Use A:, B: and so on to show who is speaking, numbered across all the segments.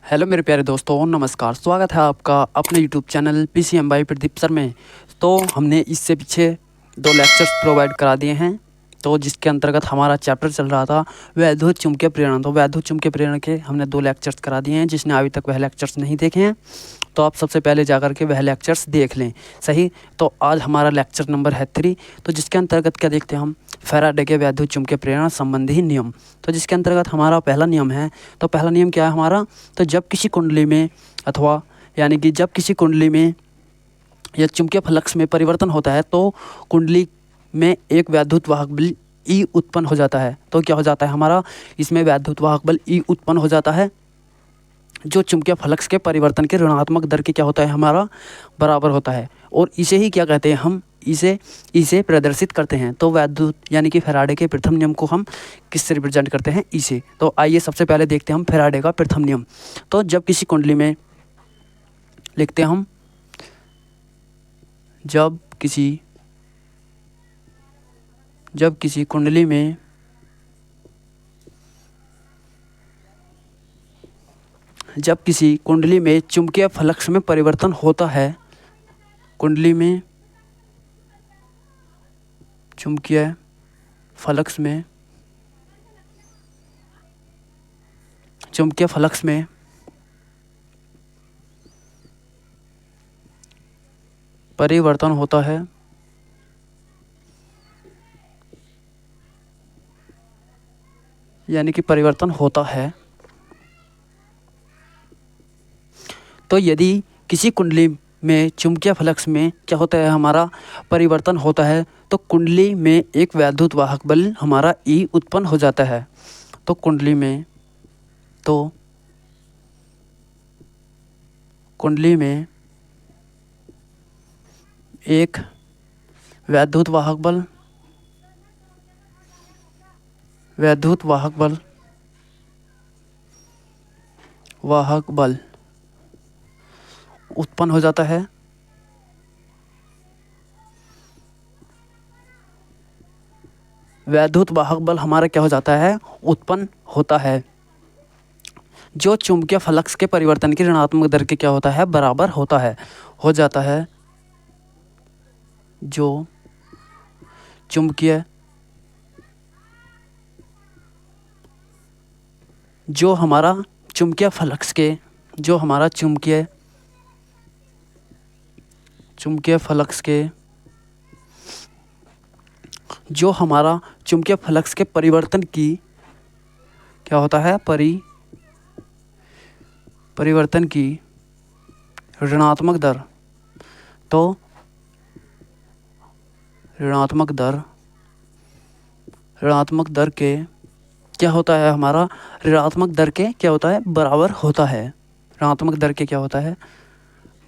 A: Hello मेरे प्यारे दोस्तों, नमस्कार। स्वागत है आपका अपने YouTube channel PCM by Pradeep sir में। तो हमने इससे पीछे 2 लेक्चर्स प्रोवाइड करा दिए हैं, तो जिसके अंतर्गत हमारा चैप्टर चल रहा था वैद्युत चुम्बकीय प्रेरण। तो वैद्युत चुम्बकीय प्रेरण के हमने 2 लेक्चर्स करा दिए हैं। जिसने अभी तक वह लेक्चर्स नहीं देखे हैं तो आप सबसे पहले जाकर के वह लेक्चर्स देख लें। सही, तो आज हमारा लेक्चर नंबर है 3। तो जिसके अंतर्गत क्या देखते हैं हम, फैराडे के वैद्युत चुम्बकीय प्रेरण संबंधी नियम। तो जिसके अंतर्गत हमारा पहला नियम है। तो पहला नियम क्या है हमारा, तो जब किसी कुंडली में अथवा यानी कि जब किसी कुंडली में या चुंबकीय फ्लक्स में परिवर्तन होता है तो कुंडली में एक वैद्युत वाहक बल ई उत्पन्न हो जाता है। तो क्या हो जाता है हमारा, इसमें वैद्युत वाहक बल ई उत्पन्न हो जाता है, जो चुंबकीय फ्लक्स के परिवर्तन के ऋणात्मक दर के क्या होता है हमारा बराबर होता है। और इसे ही क्या कहते हैं हम, इसे प्रदर्शित करते हैं। तो वैद्युत यानी कि फैराडे के प्रथम नियम को हम किससे रिप्रेजेंट करते हैं, इसे। तो आइए सबसे पहले देखते हैं हम फैराडे का प्रथम नियम। तो जब किसी कुंडली में लिखते हैं हम, जब किसी कुंडली में चुंबकीय फ्लक्स में परिवर्तन होता है, कुंडली में चुंबकीय फ्लक्स में परिवर्तन होता है, यानी कि परिवर्तन होता है। तो यदि किसी कुंडली में चुंबकीय फ्लक्स में क्या होता है हमारा परिवर्तन होता है, तो कुंडली में एक वैद्युत वाहक बल हमारा ई उत्पन्न हो जाता है। तो कुंडली में एक वैद्युत वाहक बल उत्पन्न हो जाता है। वैद्युत वाहक बल हमारा क्या हो जाता है, उत्पन्न होता है, जो चुंबकीय फ्लक्स के परिवर्तन की ऋणात्मक दर के क्या होता है बराबर होता है, हो जाता है। जो हमारा चुंबकीय फ्लक्स के परिवर्तन की क्या होता है, परिवर्तन की ऋणात्मक दर। तो ऋणात्मक दर के क्या होता है हमारा, ऋणात्मक दर के क्या होता है बराबर होता है। ऋणात्मक दर के क्या होता है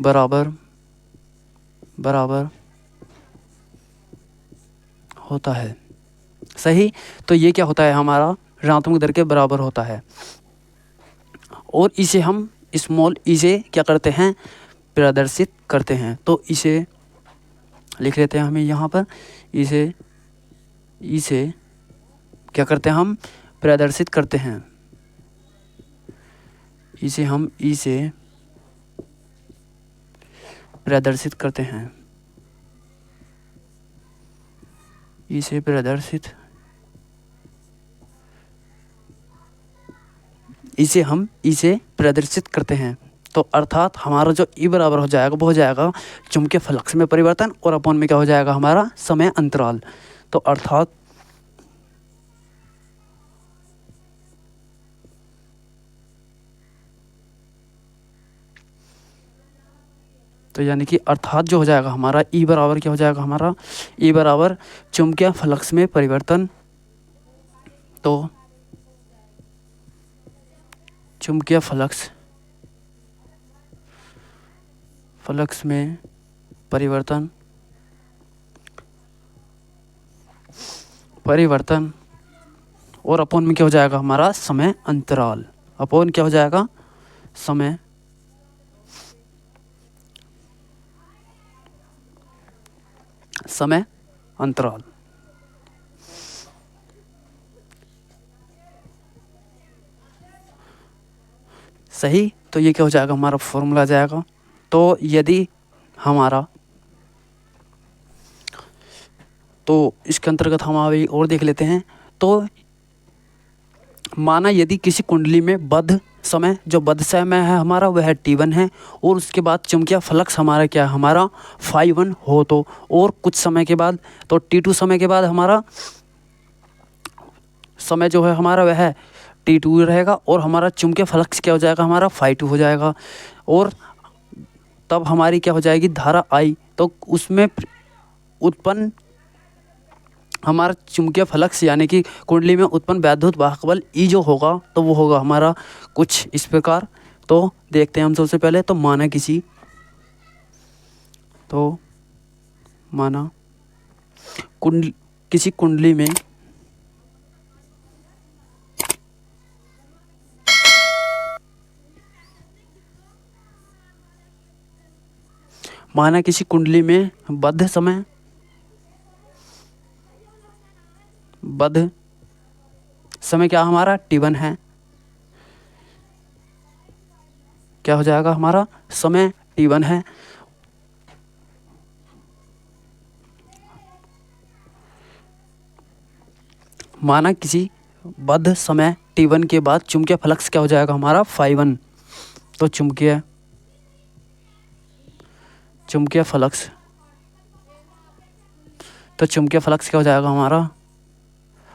A: बराबर होता है। सही, तो ये क्या होता है हमारा ऋणात्मक दर के बराबर होता है। और इसे हम स्मॉल ई से क्या करते हैं, प्रदर्शित करते हैं। तो इसे लिख लेते हैं हमें यहाँ पर, इसे क्या करते हैं हम प्रदर्शित करते हैं। इसे हम ई से प्रदर्शित करते हैं, इसे प्रदर्शित करते हैं। तो अर्थात हमारा जो ई बराबर हो जाएगा वो हो जाएगा चुंबकीय फ्लक्स में परिवर्तन, और अपॉन में क्या हो जाएगा हमारा समय अंतराल। तो अर्थात यानी कि अर्थात जो हो जाएगा हमारा ई बराबर क्या हो जाएगा हमारा, ई बराबर चुंबकीय फ्लक्स में परिवर्तन। तो चुंबकीय फ्लक्स में परिवर्तन और अपॉन में क्या हो जाएगा हमारा समय अंतराल। अपॉन क्या हो जाएगा समय अंतराल। सही। तो ये क्या हो जाएगा, हमारा फॉर्मूला आ जाएगा। तो यदि हमारा, तो इसके अंतर्गत हम अभी और देख लेते हैं। तो माना यदि किसी कुंडली में बद्ध समय, जो बद्ध समय है हमारा वह T1 है, और उसके बाद चुंबकीय फ्लक्स हमारा क्या है, हमारा φ1 हो तो, और कुछ समय के बाद तो T2 समय के बाद हमारा समय जो है हमारा वह T2 रहेगा, और हमारा चुंबकीय फ्लक्स क्या हो जाएगा, हमारा φ2 हो जाएगा। और तब हमारी क्या हो जाएगी, धारा I। तो उसमें उत्पन्न हमारा चुंबकीय फ्लक्स यानी कि कुंडली में उत्पन्न वैद्युत वाहक बल ई जो होगा, तो वो होगा हमारा कुछ इस प्रकार। तो देखते हैं हम सबसे पहले। तो माना किसी कुंडली में बद्ध समय क्या हमारा T1 है, क्या हो जाएगा, हमारा समय T1 है। माना किसी बद्ध समय T1 के बाद चुंबकीय फ्लक्स क्या हो जाएगा, हमारा φ1। तो चुंबकीय फ्लक्स क्या हो जाएगा, हमारा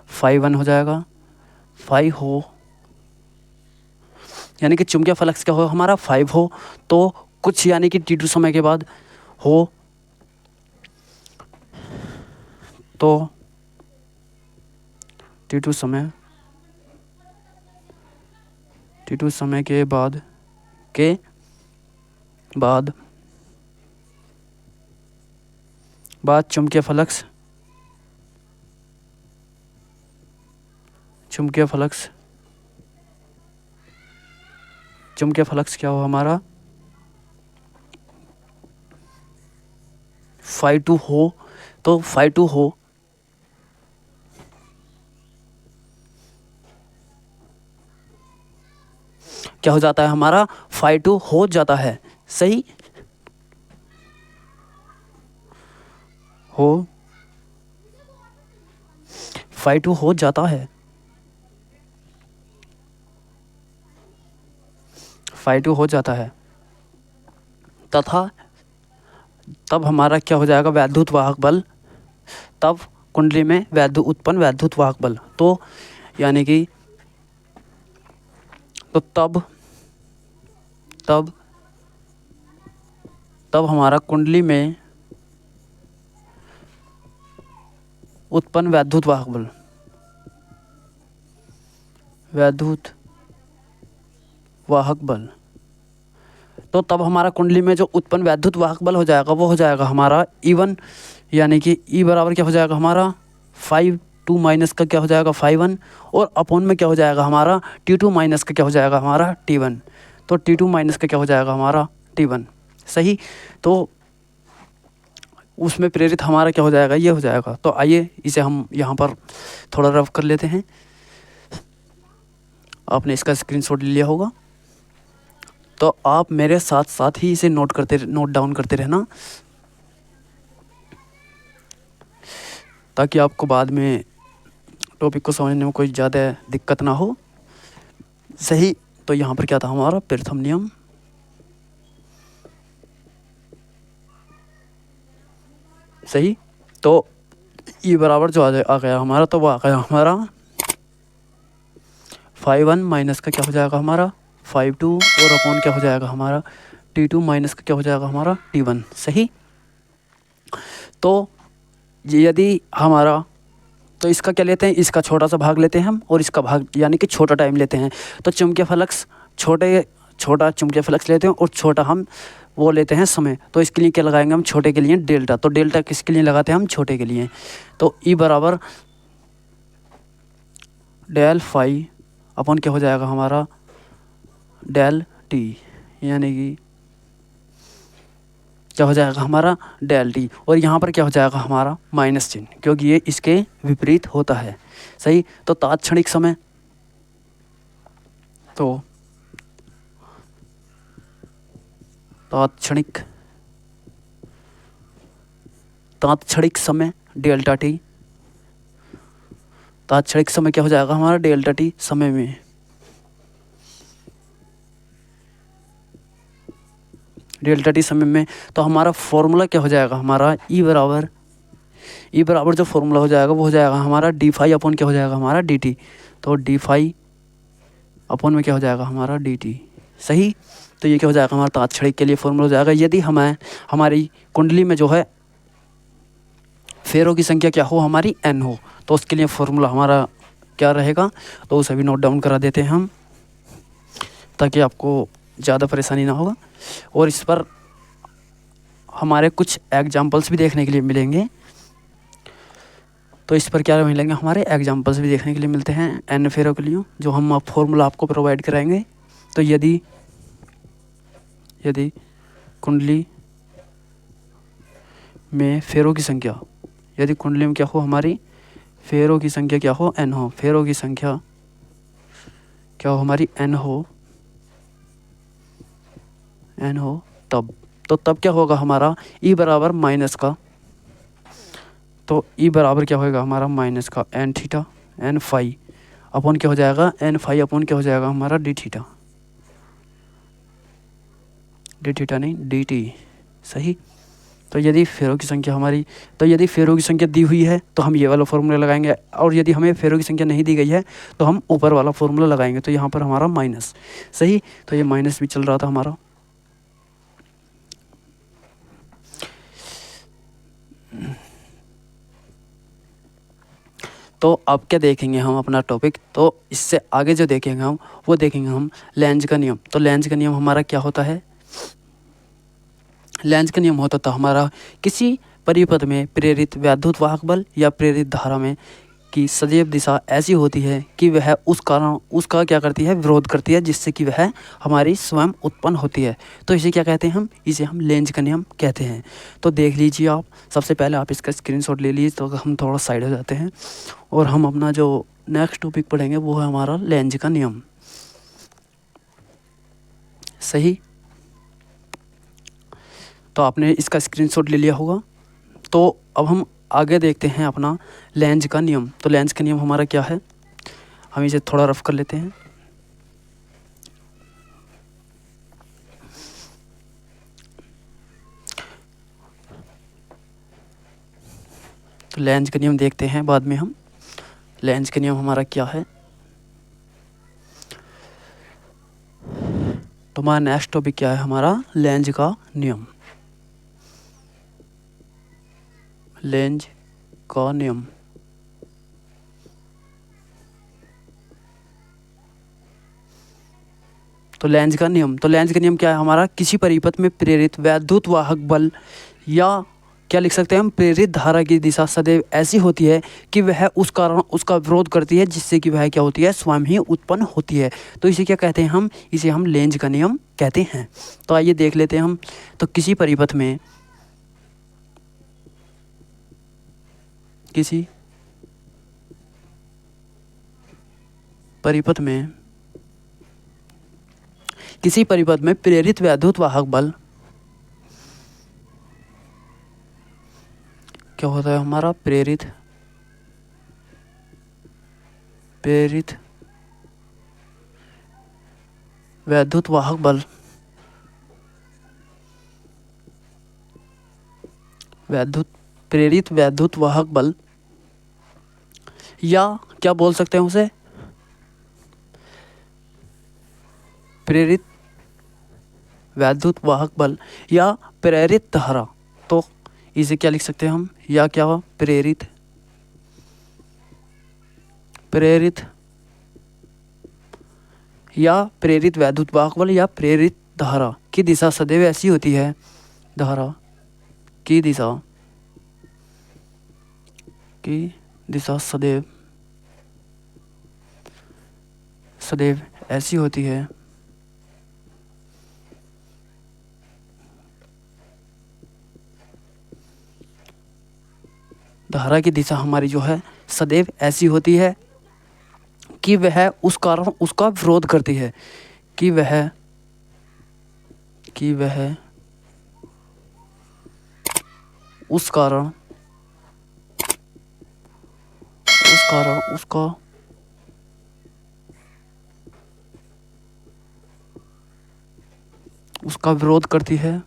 A: φ1 हो जाएगा। यानी कि चुंबकीय फ्लक्स क्या हो, हमारा 5 हो। तो कुछ यानी कि T2 समय के बाद हो, तो T2 समय के बाद चुंबकीय फ्लक्स क्या हो, हमारा φ2 हो। तो φ2 हो, क्या हो जाता है, हमारा φ2 हो जाता है। सही हो, φ2 हो जाता है, φ2 हो जाता है। तथा तब हमारा क्या हो जाएगा, वैद्युत वाहक बल, तब कुंडली में उत्पन्न वैद्युत वाहक बल। तो यानी कि तो तब हमारा कुंडली में उत्पन्न वैद्युत वाहक बल, तो तब हमारा कुंडली में जो उत्पन्न वैद्युत वाहक बल हो जाएगा, वो हो जाएगा हमारा E1। यानी कि E बराबर क्या हो जाएगा, हमारा φ2 माइनस का क्या हो जाएगा, φ1, और अपॉन में क्या हो जाएगा, हमारा T2 माइनस का क्या हो जाएगा, हमारा T1। तो T2 माइनस का क्या हो जाएगा, हमारा T1। सही। तो उसमें प्रेरित हमारा क्या हो जाएगा, ये हो जाएगा। तो आइए इसे हम यहाँ पर थोड़ा रफ कर लेते हैं। आपने इसका स्क्रीनशॉट लिया होगा, तो आप मेरे साथ साथ ही इसे नोट डाउन करते रहना, ताकि आपको बाद में टॉपिक को समझने में कोई ज़्यादा दिक्कत ना हो। सही। तो यहाँ पर क्या था, हमारा प्रथम नियम, सही। तो E बराबर जो आ गया हमारा, तो वो आ गया हमारा φ1 माइनस का क्या हो जाएगा, हमारा φ2, और अपॉन क्या हो जाएगा, हमारा T2 माइनस का क्या हो जाएगा, हमारा T1। सही। तो यदि हमारा, तो इसका क्या लेते हैं, इसका छोटा सा भाग लेते हैं हम, और इसका भाग यानी कि छोटा टाइम लेते हैं। तो चुंबकीय फ्लक्स छोटा चुंबकीय फ्लक्स लेते हैं, और छोटा हम वो लेते हैं समय। तो इसके लिए क्या लगाएंगे हम, छोटे के लिए डेल्टा। तो डेल्टा किसके लिए लगाते हैं हम, छोटे के लिए। तो E बराबर डेल फाई अपॉन क्या हो जाएगा, हमारा डेल टी, यानी कि क्या हो जाएगा, हमारा डेल टी। और यहाँ पर क्या हो जाएगा, हमारा माइनस चिन्ह, क्योंकि ये इसके विपरीत होता है। सही। तो तात्क्षणिक समय, तो तात्क्षणिक समय डेल्टा टी, तात्क्षणिक समय क्या हो जाएगा हमारा डेल्टा टी समय में, डेल्टा टी समय में। तो हमारा फॉर्मूला क्या हो जाएगा हमारा ई बराबर जो फॉर्मूला हो जाएगा वो हो जाएगा हमारा डी फाई अपॉन क्या हो जाएगा हमारा डी टी। तो डी फाई अपॉन में क्या हो जाएगा हमारा डी टी। सही। तो ये क्या हो जाएगा हमारा तात्क्षणिक के लिए फॉर्मूला हो जाएगा। यदि हमें हमारी कुंडली में जो है फेरों की संख्या क्या हो हमारी n हो, तो उसके लिए फॉर्मूला हमारा क्या रहेगा, तो उसे भी नोट डाउन करा देते हैं हम, ताकि आपको ज़्यादा परेशानी ना होगा। और इस पर हमारे कुछ एग्जाम्पल्स भी देखने के लिए मिलेंगे। तो इस पर क्या मिलेंगे हमारे एग्जाम्पल्स भी देखने के लिए मिलते हैं n फेरों के लिए, जो हम फॉर्मूला आपको प्रोवाइड कराएंगे। तो यदि कुंडली में फेरों की संख्या, यदि कुंडली में क्या हो हमारी फेरों की संख्या क्या हो n हो, फेरों की संख्या क्या हो हमारी n हो तब क्या होगा हमारा e बराबर माइनस का, तो e बराबर क्या होगा हमारा माइनस का n theta n phi upon क्या हो जाएगा n फाई अपॉन क्या हो जाएगा हमारा डी थीटा नहीं डी टी। सही। तो यदि फेरों की संख्या हमारी, तो यदि फेरों की संख्या दी हुई है तो हम ये वाला फॉर्मूला लगाएंगे, और यदि हमें फेरों की संख्या नहीं दी गई है तो हम ऊपर वाला फॉर्मूला लगाएंगे। तो यहाँ पर हमारा माइनस। सही। तो ये माइनस भी चल रहा था हमारा। तो अब क्या देखेंगे हम अपना टॉपिक, तो इससे आगे जो देखेंगे हम वो देखेंगे हम लेंज का नियम। तो लेंज का नियम हमारा क्या होता है, लेंज का नियम होता था हमारा किसी परिपथ में प्रेरित वैद्युत वाहक बल या प्रेरित धारा में की सदैव दिशा ऐसी होती है कि वह उसका क्या करती है विरोध करती है, जिससे कि वह हमारी स्वयं उत्पन्न होती है। तो इसे क्या कहते हैं हम, इसे हम लेंज का नियम कहते हैं। तो देख लीजिए आप, सबसे पहले आप इसका स्क्रीनशॉट ले लीजिए, तो हम थोड़ा साइड हो जाते हैं और हम अपना जो नेक्स्ट टॉपिक पढ़ेंगे वो है हमारा लेंज का नियम। सही। तो आपने इसका स्क्रीनशॉट ले लिया होगा। तो अब हम आगे देखते हैं अपना लेंज का नियम। तो लेंज का नियम हमारा क्या है, हम इसे थोड़ा रफ कर लेते हैं। तो लेंज का नियम देखते हैं बाद में हम। लेंज का नियम हमारा क्या है, तो हमारा नेक्स्ट टॉपिक क्या है हमारा लेंज का नियम। लेंज का नियम। तो लेंज का नियम, तो लेंज का नियम क्या है हमारा, किसी परिपथ में प्रेरित वैद्युत वाहक बल या क्या लिख सकते हैं हम प्रेरित धारा की दिशा सदैव ऐसी होती है कि वह उस कारण उसका विरोध करती है, जिससे कि वह क्या होती है स्वयं ही उत्पन्न होती है। तो इसे क्या कहते हैं हम, इसे हम लेंज का नियम कहते हैं। तो आइए देख लेते हैं हम। तो किसी परिपथ में किसी परिपथ में प्रेरित वैद्युत वाहक बल क्या होता है हमारा प्रेरित वैद्युत वाहक बल प्रेरित वैद्युत वाहक बल या क्या बोल सकते हैं उसे प्रेरित वैद्युत वाहक बल या प्रेरित धारा। तो इसे क्या लिख सकते हैं हम, या क्या हुआ प्रेरित या प्रेरित वैद्युत वाहक बल या प्रेरित धारा की दिशा सदैव ऐसी होती है, धारा की दिशा सदैव ऐसी होती है धारा की दिशा हमारी जो है सदैव ऐसी होती है कि वह उस कारण उसका विरोध करती है, कि वह उस कारण उसका विरोध करती है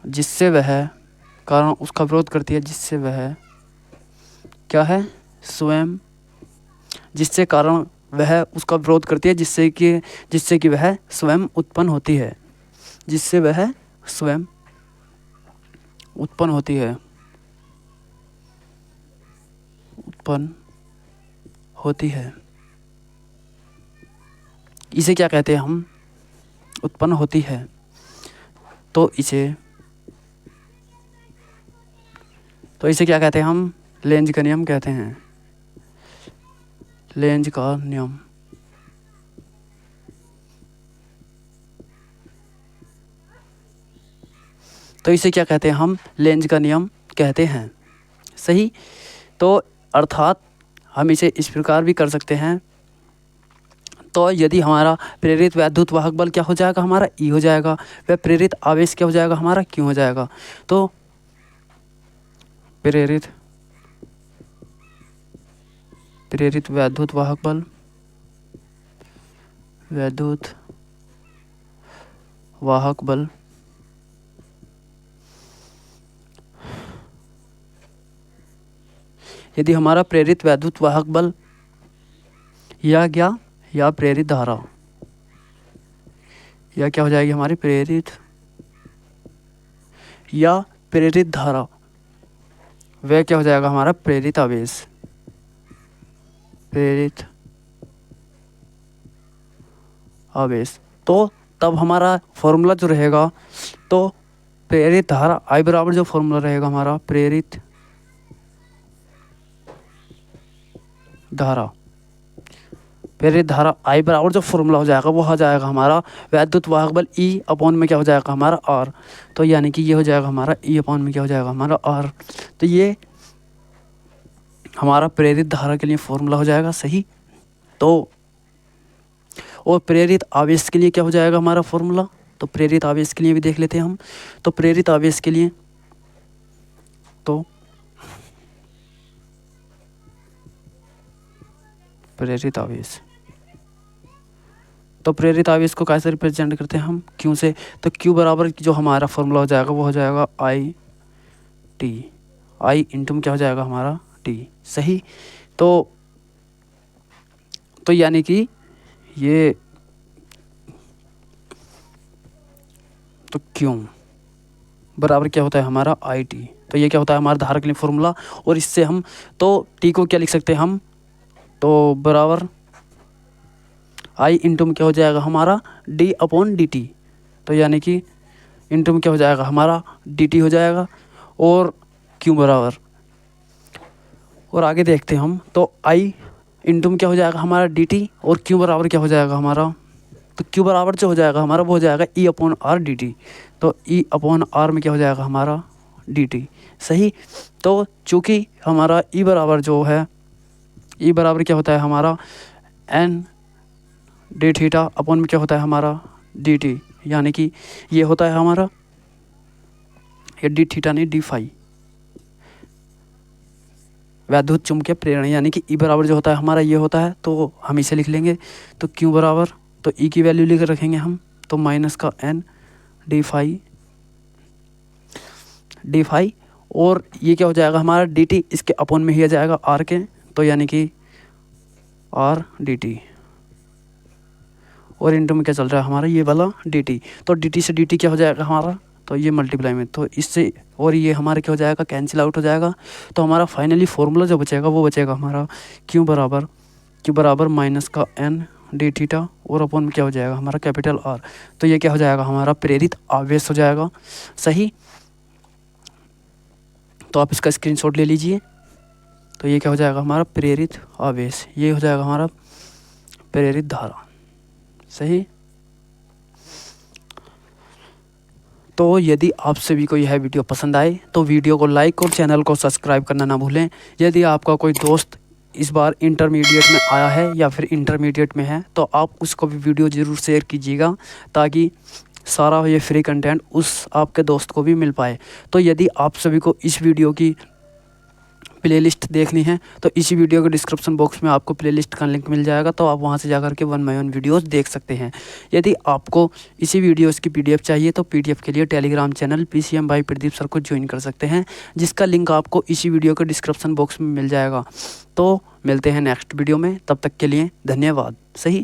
A: जिससे वह कारण उसका विरोध करती है जिससे वह क्या है स्वयं, जिससे कारण वह उसका विरोध करती है जिससे कि वह स्वयं उत्पन्न होती है, जिससे वह स्वयं उत्पन्न होती है। इसे क्या कहते हैं हम? उत्पन्न होती है। तो इसे क्या कहते हैं हम? लेंज का नियम कहते हैं। लेंज का नियम। तो इसे क्या कहते हैं हम? लेंज का नियम कहते हैं। सही। तो अर्थात हम इसे इस प्रकार भी कर सकते हैं। तो यदि हमारा प्रेरित वैद्युत वाहक बल क्या हो जाएगा? हमारा ई हो जाएगा। वह प्रेरित आवेश क्या हो जाएगा? हमारा क्यों हो जाएगा। तो प्रेरित वैद्युत वाहक बल, यदि हमारा प्रेरित वैद्युत वाहक बल या प्रेरित धारा, या क्या हो जाएगी हमारी? प्रेरित धारा, वह क्या हो जाएगा? हमारा प्रेरित आवेश। तो तब हमारा फॉर्मूला जो रहेगा, तो प्रेरित धारा I बराबर जो फॉर्मूला रहेगा हमारा, प्रेरित धारा I बराबर जो फॉर्मूला हो जाएगा वो हो जाएगा हमारा वैद्युत वाहक बल E अपॉन में क्या हो जाएगा? हमारा R। तो यानी कि ये हो जाएगा हमारा E अपॉन में क्या हो जाएगा? हमारा R। तो ये हमारा प्रेरित धारा के लिए फॉर्मूला हो जाएगा। सही। तो और प्रेरित आवेश के लिए क्या हो जाएगा हमारा फॉर्मूला? तो प्रेरित आवेश के लिए भी देख लेते हैं हम। तो प्रेरित आवेश के लिए प्रेरित आवेश को कैसे रिप्रेजेंट करते हैं हम? क्यू से। तो क्यू बराबर जो हमारा फॉर्मूला हो जाएगा वो हो जाएगा आई इंटू में क्या हो जाएगा? हमारा टी। सही। तो यानी कि ये तो क्यों बराबर क्या होता है? हमारा आई टी। तो ये क्या होता है? हमारा धारा के लिए फॉर्मूला। और इससे हम तो टी को क्या लिख सकते हैं हम? तो बराबर आई इंटू में क्या हो जाएगा? हमारा डी अपॉन डी टी। तो यानी कि इंटू में क्या हो जाएगा? हमारा डी टी हो जाएगा। और क्यू बराबर, और आगे देखते हैं हम। तो आई इंटू में क्या हो जाएगा? हमारा डी टी। और क्यू बराबर क्या हो जाएगा हमारा? तो क्यू बराबर जो हो जाएगा हमारा वो हो जाएगा ई अपॉन आर डी टी। तो ई अपॉन आर में क्या हो जाएगा? हमारा डी टी। सही। तो चूँकि हमारा ई बराबर जो है, ई बराबर क्या होता है हमारा? एन डी थीटा अपॉन में क्या होता है? हमारा डी टी। यानी कि ये होता है हमारा, ये डी थीटा नहीं डी फाई, वैद्युत चुंबकीय प्रेरण। यानी कि ई बराबर जो होता है हमारा ये होता है। तो हम इसे लिख लेंगे। तो क्यू बराबर, तो ई की वैल्यू लिख रखेंगे हम। तो माइनस का एन डी फाई और ये क्या हो जाएगा हमारा? D T. इसके अपॉन में ही आ जाएगा आर के। तो यानी कि आर डी टी। और इंटू में क्या चल रहा है हमारा? ये वाला डी टी। तो डी टी से डी टी क्या हो जाएगा हमारा? तो ये मल्टीप्लाई में, तो इससे और ये हमारे क्या हो जाएगा? कैंसिल आउट हो जाएगा। तो हमारा फाइनली फॉर्मूला जो बचेगा वो बचेगा हमारा क्यू बराबर माइनस का एन डी थीटा और अपॉन में क्या हो जाएगा? हमारा कैपिटल आर। तो ये क्या हो जाएगा? हमारा प्रेरित आवेश हो जाएगा। सही। तो आप इसका स्क्रीनशॉट ले लीजिए। तो ये क्या हो जाएगा? हमारा प्रेरित आवेश। ये हो जाएगा हमारा प्रेरित धारा। सही। तो यदि आप सभी को यह वीडियो पसंद आए तो वीडियो को लाइक और चैनल को सब्सक्राइब करना ना भूलें। यदि आपका कोई दोस्त इस बार इंटरमीडिएट में आया है या फिर इंटरमीडिएट में है, तो आप उसको भी वीडियो ज़रूर शेयर कीजिएगा ताकि सारा ये फ्री कंटेंट उस आपके दोस्त को भी मिल पाए। तो यदि आप सभी को इस वीडियो की प्लेलिस्ट देखनी है तो इसी वीडियो के डिस्क्रिप्शन बॉक्स में आपको प्लेलिस्ट का लिंक मिल जाएगा, तो आप वहां से जाकर के 1 बाय 1 वीडियोस देख सकते हैं। यदि आपको इसी वीडियोस की पीडीएफ चाहिए तो पीडीएफ के लिए Telegram channel PCM by Pradeep sir को ज्वाइन कर सकते हैं, जिसका लिंक आपको इसी वीडियो के डिस्क्रिप्शन बॉक्स में मिल जाएगा। तो मिलते हैं नेक्स्ट वीडियो में, तब तक के लिए धन्यवाद। सही।